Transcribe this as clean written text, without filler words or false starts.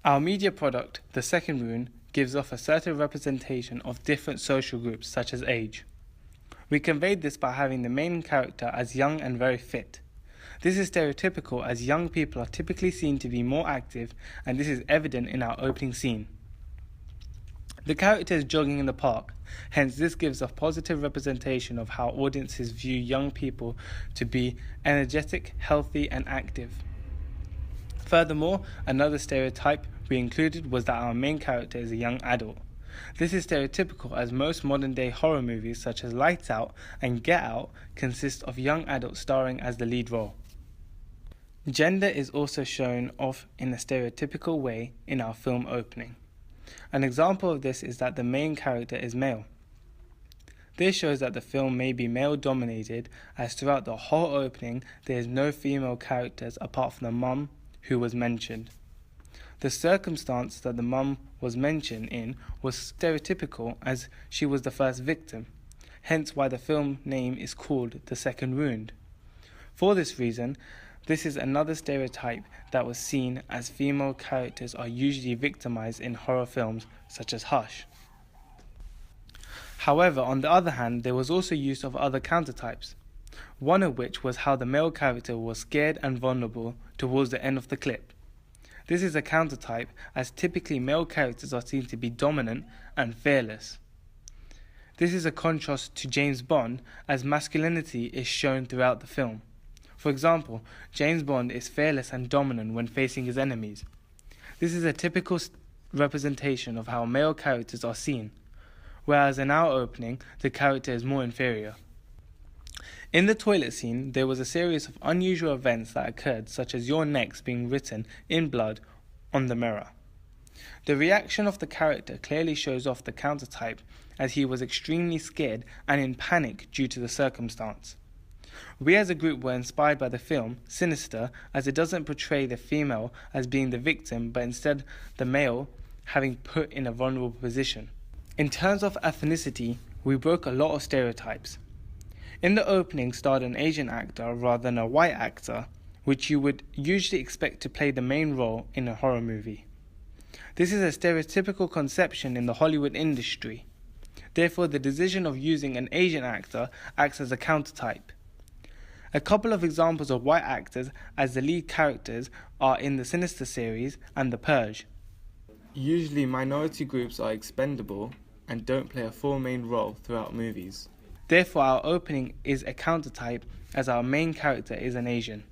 Our media product, The Second Rune, gives off a certain representation of different social groups such as age. We conveyed this by having the main character as young and very fit. This is stereotypical as young people are typically seen to be more active, and this is evident in our opening scene. The character is jogging in the park, hence this gives a positive representation of how audiences view young people to be energetic, healthy and active. Furthermore, another stereotype we included was that our main character is a young adult. This is stereotypical as most modern-day horror movies such as Lights Out and Get Out consist of young adults starring as the lead role. Gender is also shown off in a stereotypical way in our film opening. An example of this is that the main character is male. This shows that the film may be male-dominated, as throughout the whole opening there is no female characters apart from the mum who was mentioned. The circumstance that the mum was mentioned in was stereotypical as she was the first victim, hence why the film name is called The Second Rune. For this reason, this is another stereotype that was seen as female characters are usually victimized in horror films such as Hush. However, on the other hand, there was also use of other countertypes, one of which was how the male character was scared and vulnerable towards the end of the clip. This is a countertype as typically male characters are seen to be dominant and fearless. This is a contrast to James Bond as masculinity is shown throughout the film. For example, James Bond is fearless and dominant when facing his enemies. This is a typical representation of how male characters are seen, whereas in our opening, the character is more inferior. In the toilet scene, there was a series of unusual events that occurred, such as your next being written in blood on the mirror. The reaction of the character clearly shows off the countertype as he was extremely scared and in panic due to the circumstance. We as a group were inspired by the film Sinister as it doesn't portray the female as being the victim but instead the male having put in a vulnerable position. In terms of ethnicity, we broke a lot of stereotypes. In the opening starred an Asian actor rather than a white actor, which you would usually expect to play the main role in a horror movie. This is a stereotypical conception in the Hollywood industry. Therefore, the decision of using an Asian actor acts as a countertype. A couple of examples of white actors as the lead characters are in the Sinister series and The Purge. Usually minority groups are expendable and don't play a full main role throughout movies. Therefore, our opening is a countertype as our main character is an Asian.